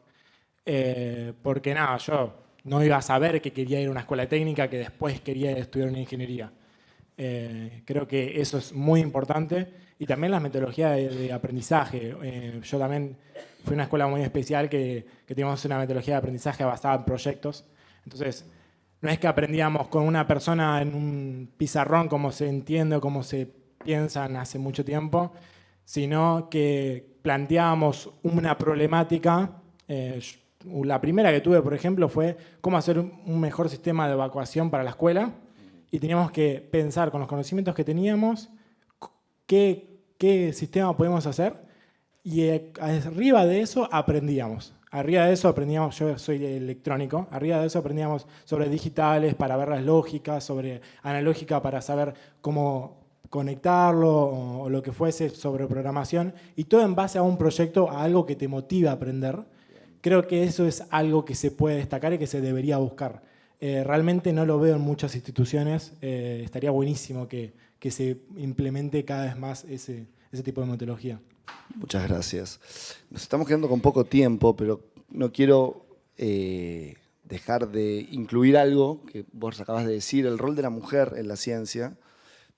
porque nada, yo no iba a saber que quería ir a una escuela técnica, que después quería estudiar una ingeniería. Creo que eso es muy importante. Y también la metodología de aprendizaje. Yo también fui a una escuela muy especial que teníamos una metodología de aprendizaje basada en proyectos. Entonces, no es que aprendíamos con una persona en un pizarrón como se entiende o como se piensan hace mucho tiempo, sino que planteábamos una problemática. La primera que tuve, por ejemplo, fue cómo hacer un mejor sistema de evacuación para la escuela, y teníamos que pensar con los conocimientos que teníamos qué sistema podemos hacer, y arriba de eso aprendíamos. Yo soy electrónico, arriba de eso aprendíamos sobre digitales para ver las lógicas, sobre analógica para saber cómo conectarlo o lo que fuese, sobre programación, y todo en base a un proyecto, a algo que te motiva a aprender. Creo que eso es algo que se puede destacar y que se debería buscar. Realmente no lo veo en muchas instituciones. Estaría buenísimo que se implemente cada vez más ese tipo de metodología. Muchas gracias. Nos estamos quedando con poco tiempo, pero no quiero dejar de incluir algo que vos acabas de decir, el rol de la mujer en la ciencia.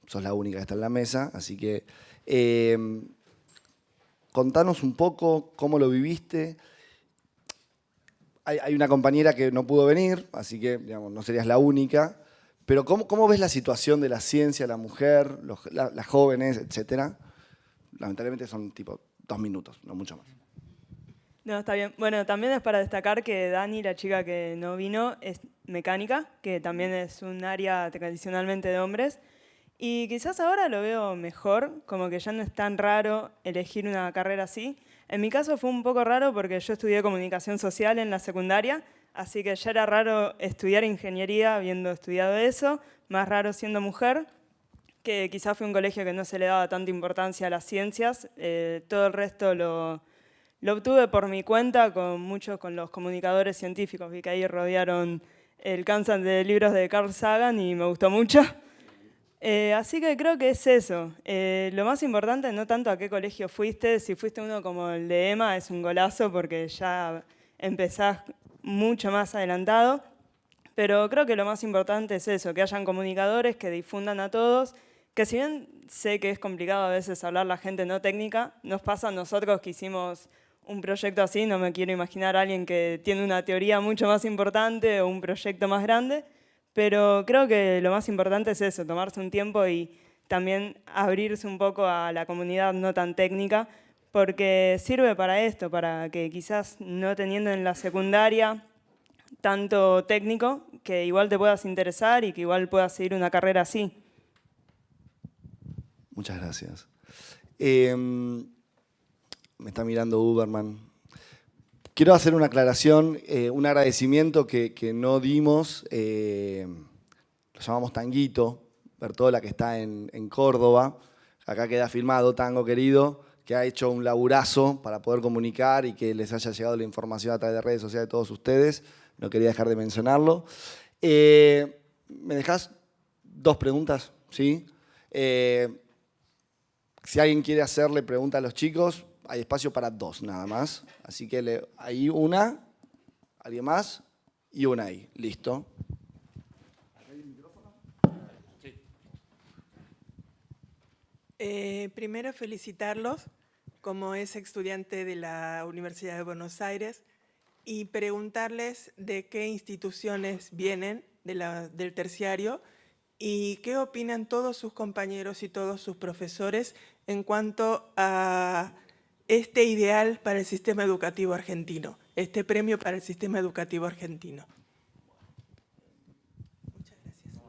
Sos la única que está en la mesa, así que contanos un poco cómo lo viviste. Hay una compañera que no pudo venir, así que digamos, no serías la única, pero ¿cómo ves la situación de la ciencia, la mujer, las jóvenes, etcétera? Lamentablemente son tipo 2 minutos, no mucho más. No, está bien. Bueno, también es para destacar que Dani, la chica que no vino, es mecánica, que también es un área tradicionalmente de hombres. Y quizás ahora lo veo mejor, como que ya no es tan raro elegir una carrera así. En mi caso fue un poco raro porque yo estudié comunicación social en la secundaria, así que ya era raro estudiar ingeniería habiendo estudiado eso, más raro siendo mujer, que quizás fue un colegio que no se le daba tanta importancia a las ciencias. Todo el resto lo obtuve por mi cuenta, con los comunicadores científicos. Vi que ahí rodearon el Kansas de libros de Carl Sagan y me gustó mucho. Así que creo que es eso. Lo más importante, no tanto a qué colegio fuiste. Si fuiste uno como el de Emma, es un golazo porque ya empezás mucho más adelantado. Pero creo que lo más importante es eso, que hayan comunicadores que difundan a todos, que si bien sé que es complicado a veces hablar la gente no técnica, nos pasa a nosotros que hicimos un proyecto así, no me quiero imaginar a alguien que tiene una teoría mucho más importante o un proyecto más grande. Pero creo que lo más importante es eso, tomarse un tiempo y también abrirse un poco a la comunidad no tan técnica, porque sirve para esto, para que quizás no teniendo en la secundaria tanto técnico, que igual te puedas interesar y que igual puedas seguir una carrera así. Muchas gracias. Me está mirando Uberman. Quiero hacer una aclaración, un agradecimiento que no dimos, lo llamamos Tanguito, Bertola, que está en Córdoba. Acá queda filmado, Tango querido, que ha hecho un laburazo para poder comunicar y que les haya llegado la información a través de redes sociales de todos ustedes. No quería dejar de mencionarlo. ¿Me dejás 2 preguntas? ¿Sí? Si alguien quiere hacerle preguntas a los chicos, hay espacio para 2 nada más. Así que ahí una, alguien más y una ahí. Listo. Primero felicitarlos como ex estudiante de la Universidad de Buenos Aires y preguntarles de qué instituciones vienen del terciario y qué opinan todos sus compañeros y todos sus profesores en cuanto a este ideal para el sistema educativo argentino, este premio para el sistema educativo argentino. Muchas gracias.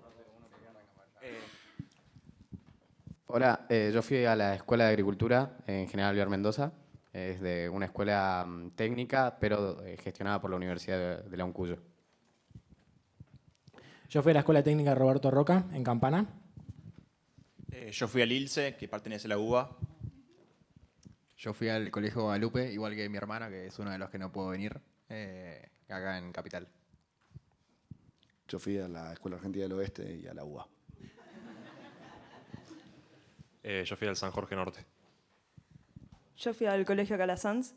Hola, yo fui a la Escuela de Agricultura en General Villar Mendoza. Es de una escuela técnica, pero gestionada por la Universidad de León Cuyo. Yo fui a la Escuela Técnica Roberto Roca, en Campana. Yo fui al ILSE, que pertenece a la UBA. Yo fui al Colegio Guadalupe, igual que mi hermana, que es uno de los que no pudo venir, acá en Capital. Yo fui a la Escuela Argentina del Oeste y a la UBA. Yo fui al San Jorge Norte. Yo fui al Colegio Calasanz.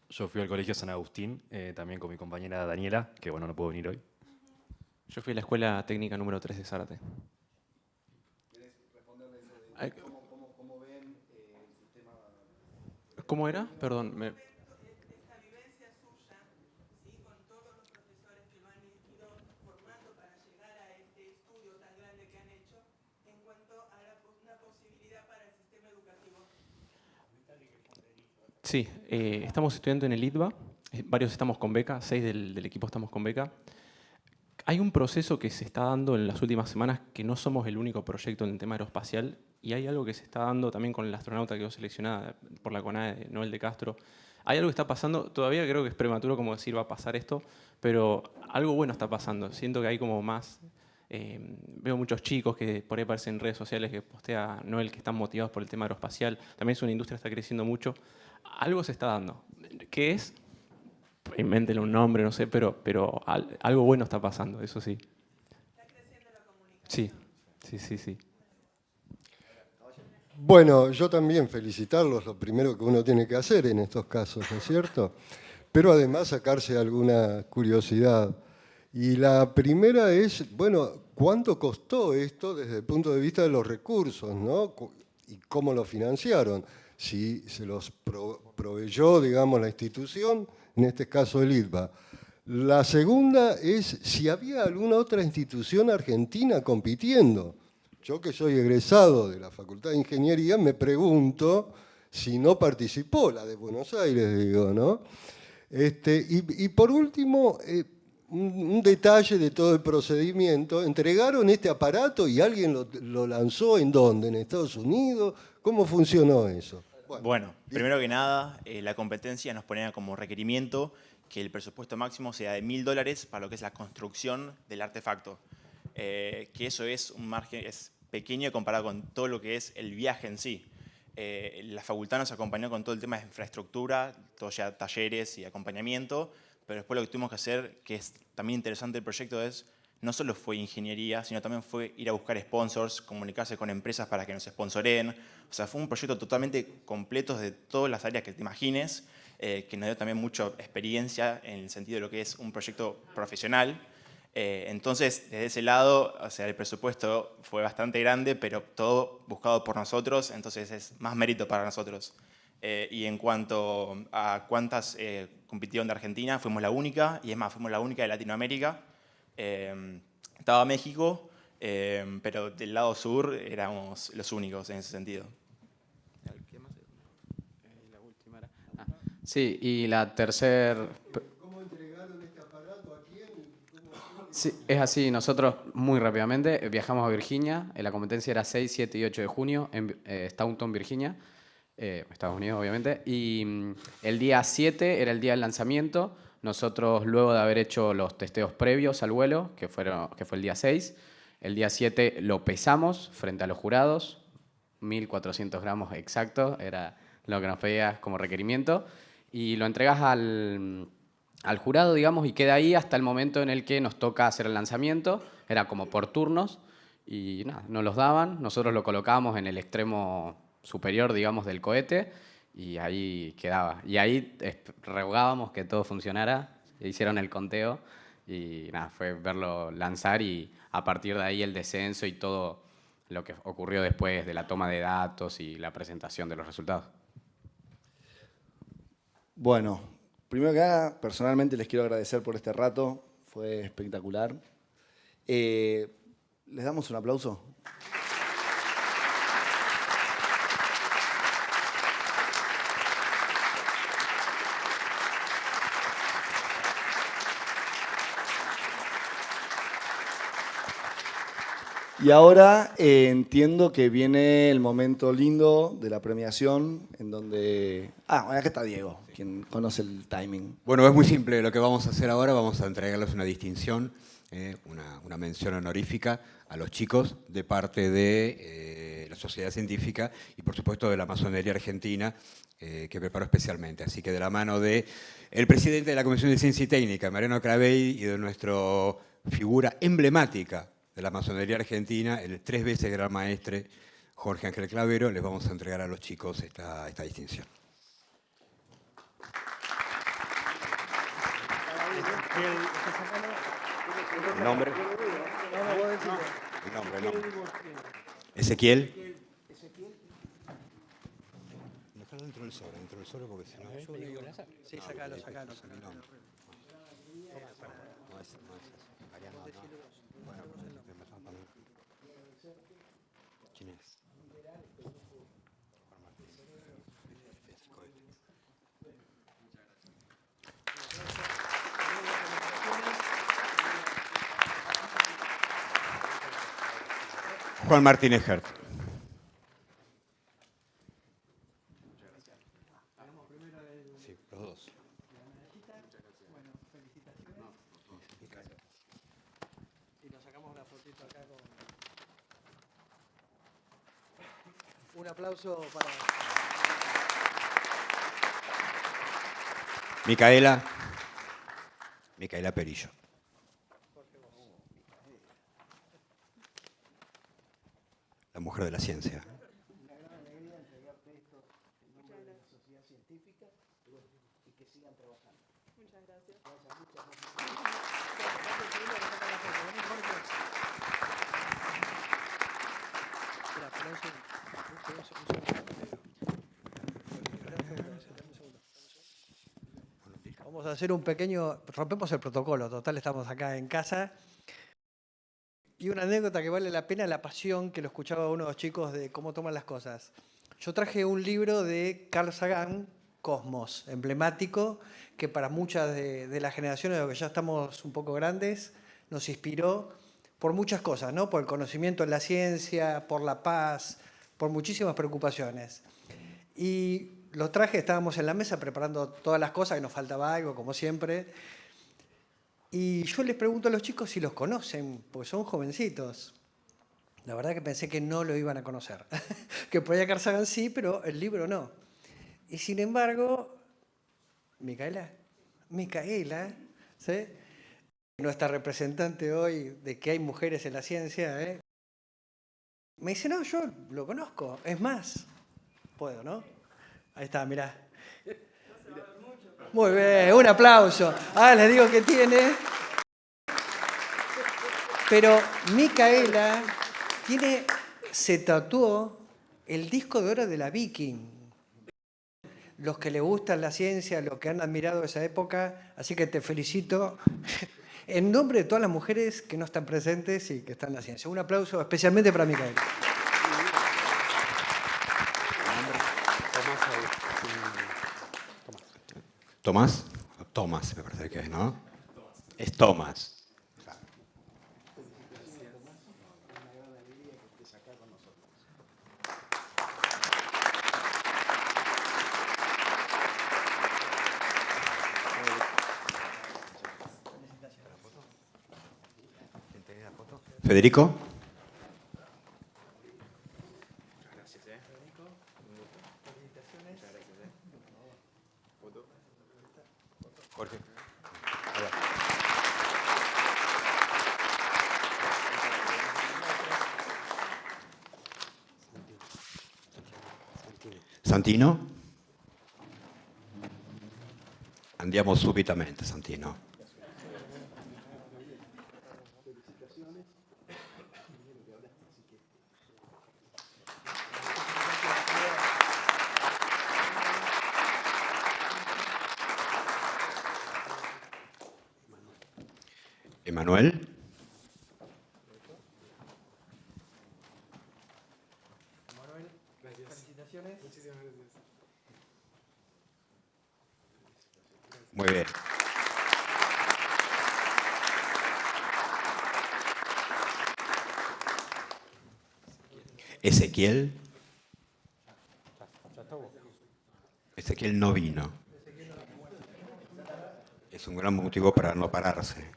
Yo fui al Colegio San Agustín, también con mi compañera Daniela, que bueno, no pudo venir hoy. Yo fui a la Escuela Técnica número 3 de Zárate. ¿Cómo ven el sistema? ¿Cómo era? Perdón. Esta vivencia suya, ¿sí? Con todos los profesores que lo Sí, estamos estudiando en el ITBA, varios estamos con beca, 6 del equipo estamos con beca. Hay un proceso que se está dando en las últimas semanas que no somos el único proyecto en el tema aeroespacial y hay algo que se está dando también con la astronauta que quedó seleccionada por la CONADE, Noel de Castro. Hay algo que está pasando, todavía creo que es prematuro como decir va a pasar esto, pero algo bueno está pasando. Siento que hay como más, veo muchos chicos que por ahí aparecen en redes sociales que postea Noel que están motivados por el tema aeroespacial. También es una industria que está creciendo mucho. Algo se está dando. ¿Qué es? Invéntenle un nombre, no sé, pero algo bueno está pasando, eso sí. Está creciendo la comunicación. Sí. Bueno, yo también felicitarlos, lo primero que uno tiene que hacer en estos casos, ¿no es cierto? Pero además sacarse alguna curiosidad. Y la primera es, bueno, ¿cuánto costó esto desde el punto de vista de los recursos, ¿no? ¿Y cómo lo financiaron? Si se los proveyó, digamos, la institución, en este caso el ITBA. La segunda es si había alguna otra institución argentina compitiendo. Yo que soy egresado de la Facultad de Ingeniería me pregunto si no participó la de Buenos Aires, digo, ¿no? Y por último, un detalle de todo el procedimiento. ¿Entregaron este aparato y alguien lo lanzó en dónde? ¿En Estados Unidos? ¿Cómo funcionó eso? Bueno, primero que nada, la competencia nos ponía como requerimiento que el presupuesto máximo sea de $1000 para lo que es la construcción del artefacto. Que eso es un margen es pequeño comparado con todo lo que es el viaje en sí. La facultad nos acompañó con todo el tema de infraestructura, todo ya talleres y acompañamiento, pero después lo que tuvimos que hacer, que es también interesante el proyecto, es no solo fue ingeniería, sino también fue ir a buscar sponsors, comunicarse con empresas para que nos sponsoren. O sea, fue un proyecto totalmente completo de todas las áreas que te imagines, que nos dio también mucha experiencia en el sentido de lo que es un proyecto profesional. Entonces, desde ese lado, o sea, el presupuesto fue bastante grande, pero todo buscado por nosotros, entonces es más mérito para nosotros. Y en cuanto a cuántas compitieron de Argentina, fuimos la única, y es más, fuimos la única de Latinoamérica. Estaba México, pero del lado sur éramos los únicos en ese sentido. Sí, y la tercera... ¿Cómo entregaron este aparato a quién? Sí, es así. Nosotros, muy rápidamente, viajamos a Virginia. La competencia era 6, 7 y 8 de junio en Staunton, Virginia. Estados Unidos, obviamente. Y el día 7 era el día del lanzamiento. Nosotros, luego de haber hecho los testeos previos al vuelo, que fue el día 6, el día 7 lo pesamos frente a los jurados. 1400 gramos exactos, era lo que nos pedía como requerimiento. Y lo entregas al jurado, digamos, y queda ahí hasta el momento en el que nos toca hacer el lanzamiento. Era como por turnos y nada, nos los daban. Nosotros lo colocábamos en el extremo superior, digamos, del cohete y ahí quedaba. Y ahí rogábamos que todo funcionara. Hicieron el conteo y nada, fue verlo lanzar y a partir de ahí el descenso y todo lo que ocurrió después de la toma de datos y la presentación de los resultados. Bueno, primero que nada, personalmente les quiero agradecer por este rato, fue espectacular. ¿Les damos un aplauso? Y ahora entiendo que viene el momento lindo de la premiación, en donde... acá está Diego, quien conoce el timing. Bueno, es muy simple. Lo que vamos a hacer ahora, vamos a entregarles una distinción, una mención honorífica a los chicos de parte de la Sociedad Científica y, por supuesto, de la Masonería Argentina, que preparó especialmente. Así que de la mano del presidente de la Comisión de Ciencia y Técnica, Mariano Cravey, y de nuestra figura emblemática de la Masonería Argentina, el 3 veces gran maestre Jorge Ángel Clavero, les vamos a entregar a los chicos esta distinción. ¿El nombre? El nombre. Ezequiel. Dejarlo dentro del sobre porque si no... Sí, sacalo. ¿Quién es? Juan Martínez Hert. Sí, los dos. Y nos sacamos una fotito acá con... Un aplauso para... Micaela Perillo. La mujer de la ciencia. Una gran alegría entregarte esto en nombre de la sociedad científica y que sigan trabajando. Muchas gracias. Vamos a hacer un pequeño... Rompemos el protocolo, total, estamos acá en casa. Y una anécdota que vale la pena, la pasión que lo escuchaba uno de los chicos de cómo toman las cosas. Yo traje un libro de Carl Sagan, Cosmos, emblemático, que para muchas de las generaciones de los que ya estamos un poco grandes, nos inspiró por muchas cosas, ¿no? Por el conocimiento en la ciencia, por la paz, por muchísimas preocupaciones. Y lo traje, estábamos en la mesa preparando todas las cosas, que nos faltaba algo, como siempre. Y yo les pregunto a los chicos si los conocen, porque son jovencitos. La verdad que pensé que no lo iban a conocer. Que por ahí Carl Sagan sí, pero el libro no. Y sin embargo, Micaela, ¿sí? Nuestra representante hoy de que hay mujeres en la ciencia, me dice, no, yo lo conozco. Es más, puedo, ¿no? Ahí está, mirá. Muy bien, un aplauso. Ah, les digo que tiene. Pero Micaela se tatuó el disco de oro de la Viking. Los que le gustan la ciencia, los que han admirado esa época, así que te felicito en nombre de todas las mujeres que no están presentes y que están en la ciencia. Un aplauso especialmente para Micaela. ¿Tomás? Tomás, me parece que es, ¿no? Es Tomás. Federico. Jorge. Santino. Andiamo subitamente, Santino. Emanuel. Felicitaciones. Muchísimas gracias. Muy bien. Ezequiel. Ezequiel no vino. Es un gran motivo para no pararse.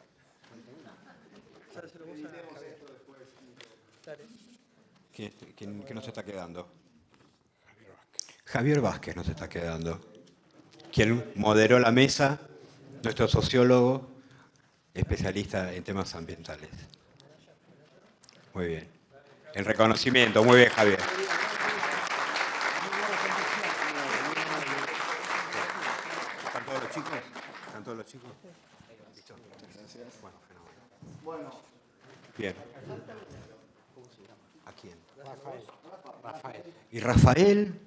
¿Quién nos está quedando? Javier Vázquez nos está quedando. Quien moderó la mesa, nuestro sociólogo, especialista en temas ambientales. Muy bien. En reconocimiento, muy bien, Javier. ¿Están todos los chicos? ¿Están todos los chicos? ¿Listo? Gracias. Bueno, fenomenal. Bueno. Bien. ¿A quién? Rafael. Y Rafael,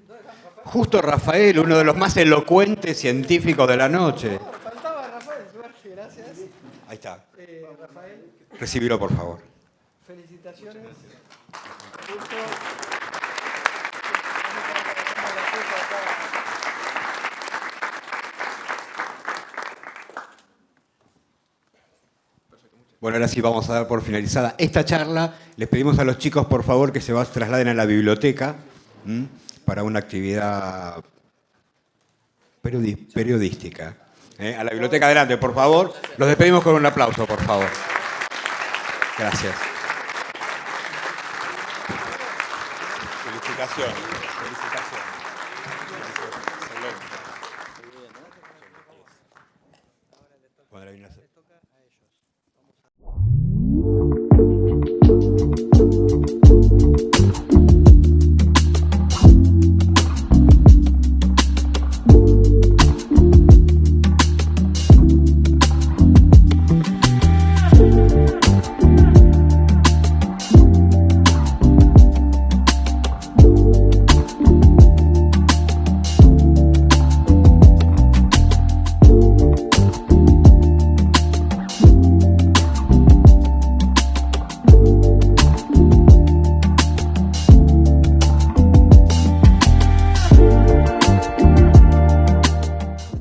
justo Rafael, uno de los más elocuentes científicos de la noche. Faltaba Rafael, gracias. Ahí está. Rafael, Recibilo, por favor. felicitaciones. Bueno, ahora sí vamos a dar por finalizada esta charla. Les pedimos a los chicos, por favor, que se trasladen a la biblioteca para una actividad periodística. A la biblioteca adelante, por favor. Los despedimos con un aplauso, por favor. Gracias. Felicitaciones. Felicitaciones.